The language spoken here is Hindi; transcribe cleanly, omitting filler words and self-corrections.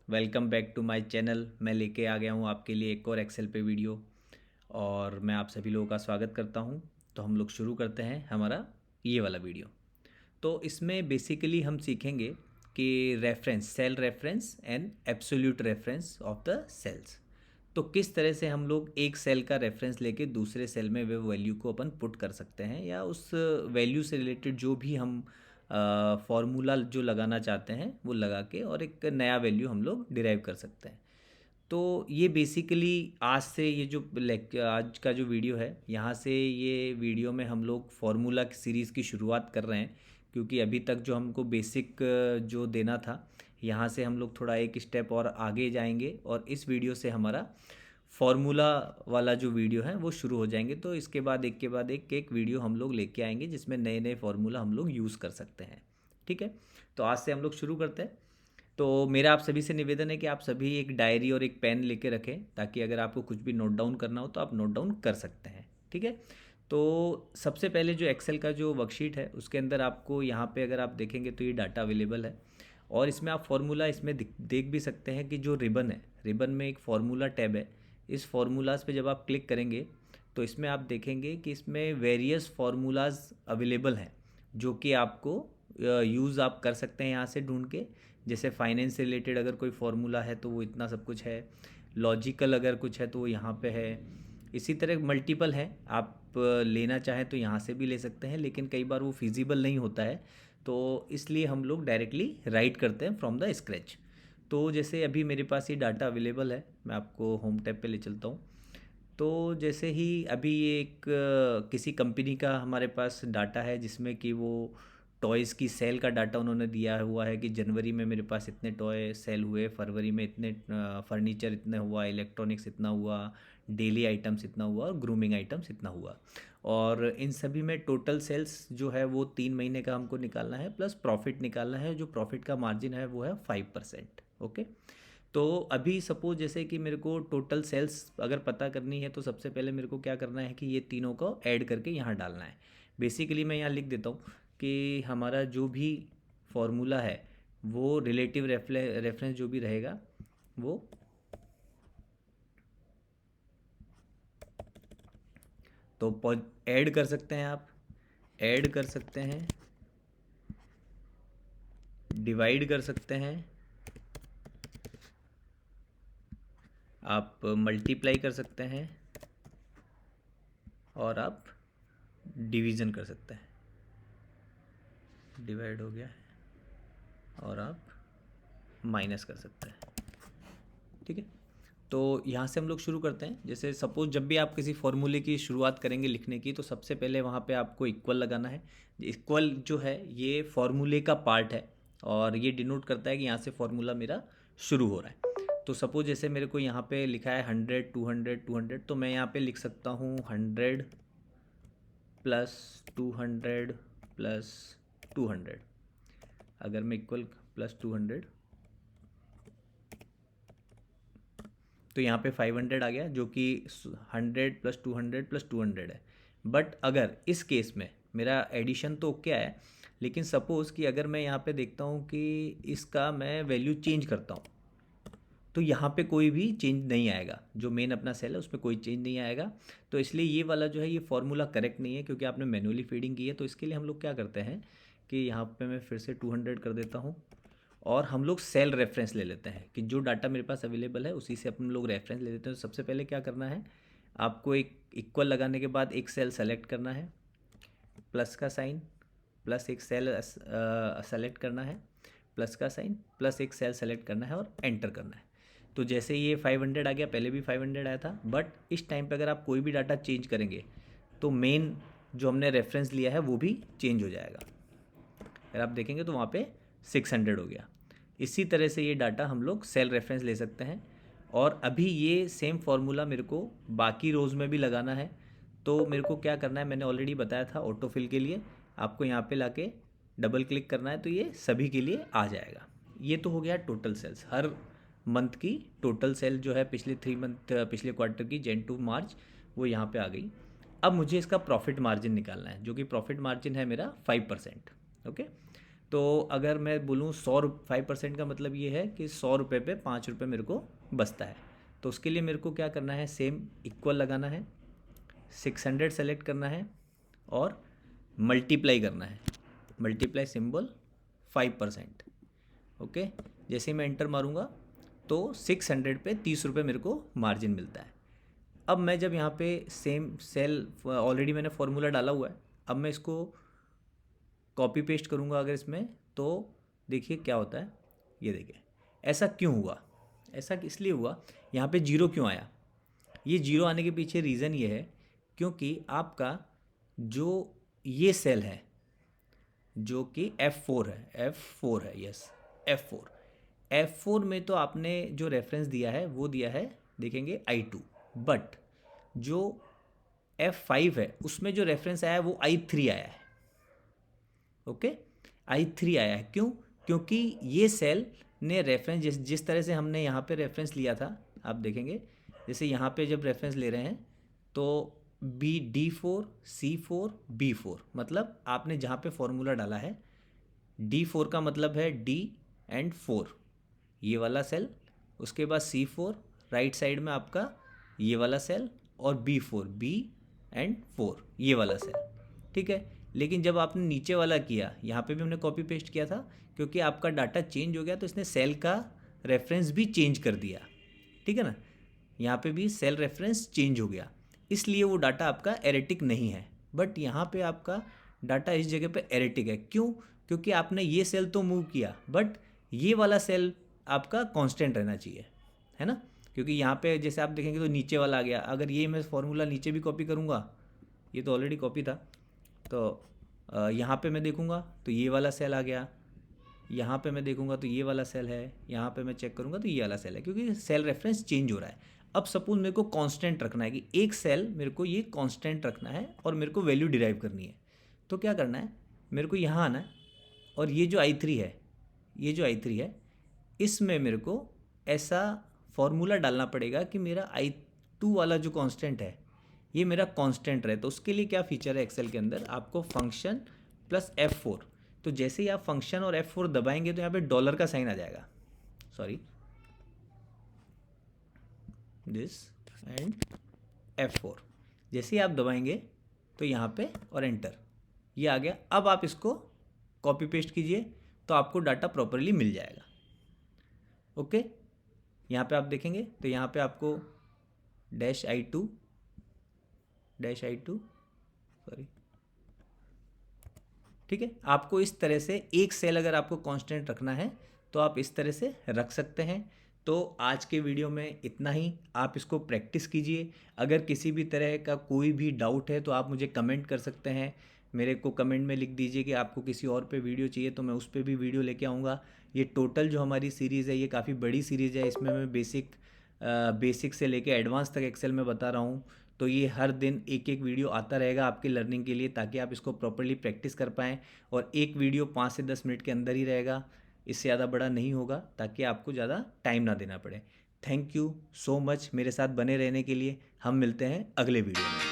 Welcome back to my channel. मैं लेके आ गया हूँ आपके लिए एक और एक्सेल पे वीडियो और मैं आप सभी लोगों का स्वागत करता हूँ। तो हम लोग शुरू करते हैं हमारा ये वाला वीडियो। तो इसमें बेसिकली हम सीखेंगे कि reference, cell reference and absolute reference of the cells. तो किस तरह से हम लोग एक सेल का रेफरेंस लेके दूसरे सेल में वे वैल्यू को अपन पुट कर सकते हैं, या उस वैल्यू से रिलेटेड जो भी हम फॉर्मूला जो लगाना चाहते हैं वो लगा के और एक नया वैल्यू हम लोग डिराइव कर सकते हैं। तो ये बेसिकली आज से ये जो आज का जो वीडियो है, यहाँ से ये वीडियो में हम लोग फार्मूला सीरीज़ की शुरुआत कर रहे हैं, क्योंकि अभी तक जो हमको बेसिक जो देना था, यहाँ से हम लोग थोड़ा एक स्टेप और आगे जाएंगे और इस वीडियो से हमारा फार्मूला वाला जो वीडियो है वो शुरू हो जाएंगे। तो इसके बाद एक के बाद एक एक वीडियो हम लोग लेके आएंगे जिसमें नए नए फार्मूला हम लोग यूज़ कर सकते हैं। ठीक है, तो आज से हम लोग शुरू करते हैं। तो मेरा आप सभी से निवेदन है कि आप सभी एक डायरी और एक पेन लेके रखें, ताकि अगर आपको कुछ भी नोट डाउन करना हो तो आप नोट डाउन कर सकते हैं। ठीक है, तो सबसे पहले जो एक्सेल का जो वर्कशीट है उसके अंदर आपको यहाँ पे अगर आप देखेंगे तो ये डाटा अवेलेबल है, और इसमें आप फॉर्मूला इसमें देख भी सकते हैं कि जो रिबन है, रिबन में एक फार्मूला टैब है। इस फार्मूलाज पे जब आप क्लिक करेंगे तो इसमें आप देखेंगे कि इसमें वेरियस फार्मूलाज अवेलेबल हैं, जो कि आपको यूज़ आप कर सकते हैं यहाँ से ढूंढ के। जैसे फाइनेंस से रिलेटेड अगर कोई फार्मूला है तो वो इतना सब कुछ है, लॉजिकल अगर कुछ है तो वो यहाँ पे है। इसी तरह मल्टीपल है, आप लेना चाहें तो यहाँ से भी ले सकते हैं, लेकिन कई बार वो फिजिबल नहीं होता है, तो इसलिए हम लोग डायरेक्टली राइट करते हैं फ्रॉम द स्क्रैच। तो जैसे अभी मेरे पास ये डाटा अवेलेबल है, मैं आपको होम टैब पे ले चलता हूँ। तो जैसे ही अभी ये एक किसी कंपनी का हमारे पास डाटा है, जिसमें कि वो टॉयज़ की सेल का डाटा उन्होंने दिया हुआ है कि जनवरी में मेरे पास इतने टॉय सेल हुए, फरवरी में इतने फर्नीचर इतने हुआ, इलेक्ट्रॉनिक्स इतना हुआ, डेली आइटम्स इतना हुआ और ग्रूमिंग आइटम्स इतना हुआ। और इन सभी में टोटल सेल्स जो है वो 3 महीने का हमको निकालना है, प्लस प्रॉफिट निकालना है। जो प्रॉफिट का मार्जिन है वो है 5%। ओके, तो अभी सपोज जैसे कि मेरे को टोटल सेल्स अगर पता करनी है तो सबसे पहले मेरे को क्या करना है कि ये तीनों को ऐड करके यहाँ डालना है। बेसिकली मैं यहाँ लिख देता हूँ कि हमारा जो भी फॉर्मूला है वो रिलेटिव रेफरेंस जो भी रहेगा वो तो ऐड कर सकते हैं, आप ऐड कर सकते हैं, डिवाइड कर सकते हैं, आप मल्टीप्लाई कर सकते हैं, और आप डिवीज़न कर सकते हैं। डिवाइड हो गया है, और आप माइनस कर सकते हैं। ठीक है, तो यहाँ से हम लोग शुरू करते हैं। जैसे सपोज जब भी आप किसी फॉर्मूले की शुरुआत करेंगे लिखने की, तो सबसे पहले वहाँ पे आपको इक्वल लगाना है। इक्वल जो है ये फॉर्मूले का पार्ट है, और ये डिनोट करता है कि यहाँ से फॉर्मूला मेरा शुरू हो रहा है। तो सपोज जैसे मेरे को यहाँ पे लिखा है 100, 200, 200, तो मैं यहाँ पे लिख सकता हूँ 100 प्लस 200 प्लस 200। अगर मैं इक्वल प्लस 200, तो यहाँ पे 500 आ गया, जो कि 100 प्लस 200 प्लस 200 है। बट अगर इस केस में मेरा एडिशन तो ओके आया, लेकिन सपोज़ कि अगर मैं यहाँ पे देखता हूँ कि इसका मैं वैल्यू चेंज करता हूँ, तो यहाँ पे कोई भी चेंज नहीं आएगा। जो मेन अपना सेल है उसमें कोई चेंज नहीं आएगा। तो इसलिए ये वाला जो है ये फॉर्मूला करेक्ट नहीं है, क्योंकि आपने मैनुअली फीडिंग की है। तो इसके लिए हम लोग क्या करते हैं कि यहाँ पे मैं फिर से 200 कर देता हूँ, और हम लोग सेल रेफरेंस ले लेते हैं कि जो डाटा मेरे पास अवेलेबल है उसी से अपन लोग रेफरेंस ले लेते हैं। तो सबसे पहले क्या करना है, आपको एक इक्वल लगाने के बाद एक सेल सेलेक्ट करना है, प्लस का साइन, प्लस एक सेल सेलेक्ट करना है, प्लस का साइन, प्लस एक सेल सेलेक्ट करना है और एंटर करना है। तो जैसे ये 500 आ गया, पहले भी 500 आया था, बट इस टाइम पे अगर आप कोई भी डाटा चेंज करेंगे तो मेन जो हमने रेफरेंस लिया है वो भी चेंज हो जाएगा। अगर आप देखेंगे तो वहाँ पे 600 हो गया। इसी तरह से ये डाटा हम लोग सेल रेफरेंस ले सकते हैं। और अभी ये सेम फार्मूला मेरे को बाकी रोज़ में भी लगाना है। तो मेरे को क्या करना है, मैंने ऑलरेडी बताया था ऑटोफिल के लिए आपको यहाँ पे लाके डबल क्लिक करना है, तो ये सभी के लिए आ जाएगा। ये तो हो गया टोटल सेल्स, हर मंथ की टोटल सेल जो है पिछले 3 मंथ, पिछले क्वार्टर की जैन टू मार्च, वो यहाँ पे आ गई। अब मुझे इसका प्रॉफिट मार्जिन निकालना है, जो कि प्रॉफिट मार्जिन है मेरा 5%। ओके, तो अगर मैं बोलूँ 5% का मतलब ये है कि 100 रुपये पे 5 रुपये मेरे को बचता है। तो उसके लिए मेरे को क्या करना है, सेम इक्वल लगाना है, 600 सेलेक्ट करना है और मल्टीप्लाई करना है, मल्टीप्लाई सिंबल 5%। ओके, जैसे ही मैं एंटर मारूंगा तो 600 पे 30 रुपये मेरे को मार्जिन मिलता है। अब मैं जब यहाँ पे सेम सेल, ऑलरेडी मैंने फॉर्मूला डाला हुआ है, अब मैं इसको कॉपी पेस्ट करूँगा अगर इसमें, तो देखिए क्या होता है। ये देखिए ऐसा क्यों हुआ, ऐसा इसलिए हुआ, यहाँ पे जीरो क्यों आया। ये जीरो आने के पीछे रीज़न ये है क्योंकि आपका जो ये सेल है जो कि F4 है, F4 है, यस F4 में तो आपने जो रेफरेंस दिया है वो दिया है, देखेंगे I2, बट जो F5 है उसमें जो रेफरेंस आया है वो I3 आया है। ओके, I3 आया है, क्यों? क्योंकि ये सेल ने रेफरेंस जिस तरह से हमने यहाँ पे रेफरेंस लिया था, आप देखेंगे जैसे यहाँ पे जब रेफरेंस ले रहे हैं तो D4 C4 B4, मतलब आपने जहाँ पे फॉर्मूला डाला है D4 का मतलब है D एंड 4, ये वाला सेल, उसके बाद C4 राइट साइड में आपका ये वाला सेल, और B4 B एंड 4 ये वाला सेल। ठीक है, लेकिन जब आपने नीचे वाला किया, यहाँ पे भी हमने कॉपी पेस्ट किया था, क्योंकि आपका डाटा चेंज हो गया तो इसने सेल का रेफरेंस भी चेंज कर दिया। ठीक है ना, यहाँ पे भी सेल रेफरेंस चेंज हो गया, इसलिए वो डाटा आपका एरेटिक नहीं है। बट यहाँ पे आपका डाटा इस जगह पे एरेटिक है, क्यों? क्योंकि आपने ये सेल तो मूव किया बट ये वाला सेल आपका कांस्टेंट रहना चाहिए, है ना। क्योंकि यहाँ पे जैसे आप देखेंगे तो नीचे वाला आ गया, अगर ये मैं फॉर्मूला नीचे भी कॉपी करूँगा, ये तो ऑलरेडी कॉपी था, तो यहाँ पे मैं देखूँगा तो ये वाला सेल आ गया, यहाँ पे मैं देखूँगा तो ये वाला सेल है, यहाँ पे मैं चेक करूँगा तो ये वाला सेल है, क्योंकि सेल रेफरेंस चेंज हो रहा है। अब सपोज मेरे को कांस्टेंट रखना है कि एक सेल मेरे को ये कांस्टेंट रखना है और मेरे को वैल्यू डिराइव करनी है, तो क्या करना है, मेरे को यहाँ आना है और ये जो I3 है, ये जो I3 है इसमें मेरे को ऐसा फॉर्मूला डालना पड़ेगा कि मेरा I2 वाला जो कांस्टेंट है ये मेरा कांस्टेंट रहे। तो उसके लिए क्या फीचर है एक्सेल के अंदर, आपको फंक्शन प्लस F4, तो जैसे ही आप फंक्शन और F4 दबाएंगे तो यहाँ पे डॉलर का साइन आ जाएगा, सॉरी दिस एंड F4, जैसे ही आप दबाएंगे तो यहाँ पे और एंटर, ये आ गया। अब आप इसको कॉपी पेस्ट कीजिए तो आपको डाटा प्रॉपरली मिल जाएगा। ओके, यहाँ पे आप देखेंगे तो यहाँ पे आपको -I2 सॉरी, ठीक है। आपको इस तरह से एक सेल अगर आपको कांस्टेंट रखना है तो आप इस तरह से रख सकते हैं। तो आज के वीडियो में इतना ही, आप इसको प्रैक्टिस कीजिए। अगर किसी भी तरह का कोई भी डाउट है तो आप मुझे कमेंट कर सकते हैं, मेरे को कमेंट में लिख दीजिए कि आपको किसी और पे वीडियो चाहिए तो मैं उस पर भी वीडियो लेके आऊँगा। ये टोटल जो हमारी सीरीज़ है ये काफ़ी बड़ी सीरीज़ है, इसमें मैं बेसिक से लेके एडवांस तक एक्सेल में बता रहा हूँ। तो ये हर दिन एक एक वीडियो आता रहेगा आपकी लर्निंग के लिए, ताकि आप इसको प्रॉपर्ली प्रैक्टिस कर पाएँ। और एक वीडियो 5 से 10 मिनट के अंदर ही रहेगा, इससे ज़्यादा बड़ा नहीं होगा, ताकि आपको ज़्यादा टाइम ना देना पड़े। थैंक यू सो मच मेरे साथ बने रहने के लिए। हम मिलते हैं अगले वीडियो में।